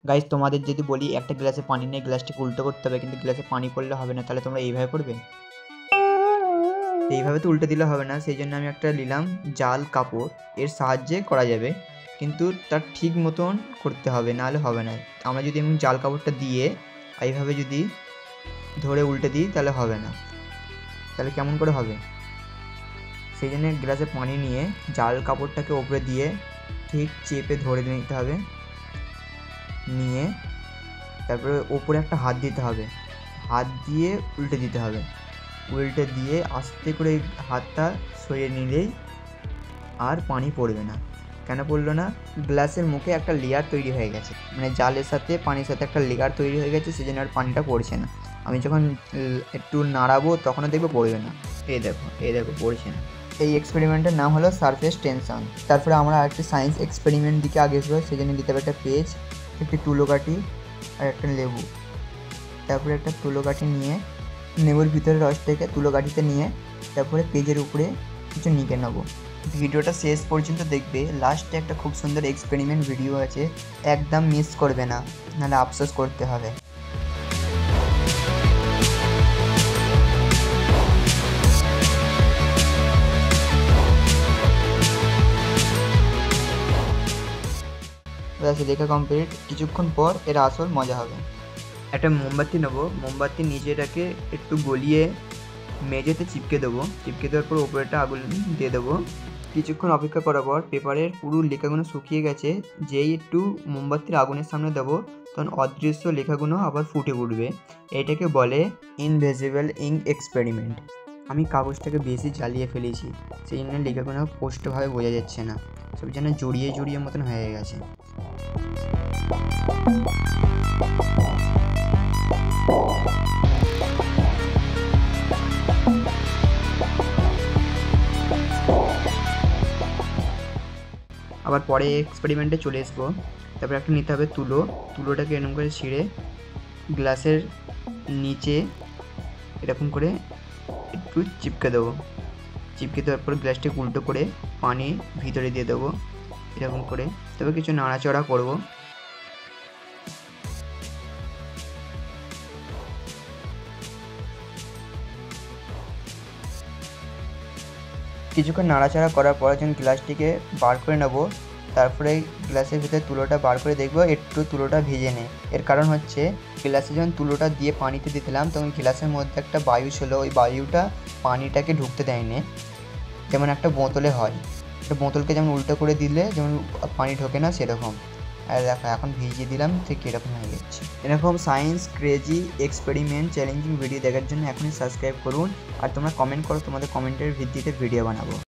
Guys তোমাদের যদি বলি একটা গ্লাসে পানি নিয়ে গ্লাসটাকে উল্টো করতে হবে, কিন্তু গ্লাসে পানি পড়লে হবে না, তাহলে তোমরা এইভাবে করবে? এইভাবে তো উল্টে দিলে হবে না, সেই জন্য আমি একটা নিলাম জাল কাপড়। এর সাহায্যে করা যাবে, কিন্তু তার ঠিক মতন করতে হবে, নাহলে হবে না। আমরা যদি এমন জাল কাপড়টা দিয়ে এইভাবে যদি ধরে উল্টে দিই তাহলে হবে না। তাহলে কেমন করে হবে? সেই জন্য গ্লাসে পানি নিয়ে জাল কাপড়টাকে ওপরে দিয়ে ঠিক চেপে ধরে নিতে হবে, নিয়ে তারপরে ওপরে একটা হাত দিতে হবে, হাত দিয়ে উল্টে দিতে হবে। উল্টে দিয়ে আস্তে করে হাতটা সরিয়ে নিলেই আর পানি পড়বে না। কেন পড়লো না? গ্লাসের মুখে একটা লেয়ার তৈরি হয়ে গেছে, মানে জালের সাথে পানির সাথে একটা লেয়ার তৈরি হয়ে গেছে, সেই জন্য আর পানিটা পড়ছে না। আমি যখন একটু নাড়াবো তখনও দেখবো পড়বে না। এই দেখো পড়ছে না। এই এক্সপেরিমেন্টের নাম হলো সারফেস টেনশন। তারপরে আমরা আরেকটি সায়েন্স এক্সপেরিমেন্ট দিকে আগে এসবো, সেই জন্য দিতে হবে একটা পেজ, একটি তুলো কাঠি আর একটা লেবু। তারপরে একটা তুলো কাঠি নিয়ে লেবুর ভিতরে রস থেকে তুলো কাঠিতে নিয়ে তারপরে পেজের উপরে কিছু নিকে নেবো। ভিডিওটা শেষ পর্যন্ত দেখবে, লাস্টে একটা খুব সুন্দর এক্সপেরিমেন্ট ভিডিও আছে, একদম মিস করবে না, নাহলে আফসোস করতে হবে। ব্যাস দেখা কমপ্লিট। কিছুক্ষণ পর এর আসল মজা হবে। একটা মোমবাতি নেবো, মোমবাতির নিচেটাকে একটু গলিয়ে মেঝেতে চিপকে দেবো, চিপকে দেওয়ার পর ওপরেটা আগুন দিয়ে দেবো। কিছুক্ষণ অপেক্ষা করার পর পেপারের পুরো লেখাগুলো শুকিয়ে গেছে, যেই একটু মোমবাতির আগুনের সামনে দেবো তখন অদৃশ্য লেখাগুলো আবার ফুটে উঠবে। এটাকে বলে ইনভিজিবল ইঙ্ক এক্সপেরিমেন্ট। আমি কাগজটাকে বেশি জ্বালিয়ে ফেলেছি, সেই জন্য লেখাগুলো স্পষ্টভাবে বোঝা যাচ্ছে না, সব যেন জড়িয়ে মতন হয়ে গেছে। আবার পরে এক্সপেরিমেন্টে চলে আসবো। তারপরে একটা নিতে হবে তুলোটাকে এরকম করে ছিঁড়ে গ্লাসের নিচে এরকম করে একটু চিপকে দেবো। চিপকে দেওয়ার পর গ্লাসটাকে উল্টো করে পানি ভিতরে দিয়ে দেবো এরকম করে। তবে কিছু নাড়াচাড়া করবো। কিছুক্ষণ নাড়াচাড়া করার পর যখন গ্লাসটিকে বার করে নেবো, তারপরে গ্লাসের ভিতরে তুলোটা বার করে দেখবো একটু তুলোটা ভিজে নেই। এর কারণ হচ্ছে গ্লাসে যখন তুলোটা দিয়ে পানিতে দিয়েছিলাম তখন গ্লাসের মধ্যে একটা বায়ু ছিল, ওই বায়ুটা পানিটাকে ঢুকতে দেয়নি, যেমন একটা বোতলে হয়। একটা বোতলকে যেমন উল্টো করে দিলে যেমন পানি ঢোকে না, সেরকম। আর দেখো এখন ভিজিয়ে দিলাম, ঠিক এরকম হয়ে যাচ্ছে। এরকম science crazy experiment challenging video দেখার জন্য এখনই সাবস্ক্রাইব করুন। আর তোমরা কমেন্ট করো, তোমাদের কমেন্টের ভিত্তিতে ভিডিও বানাবো।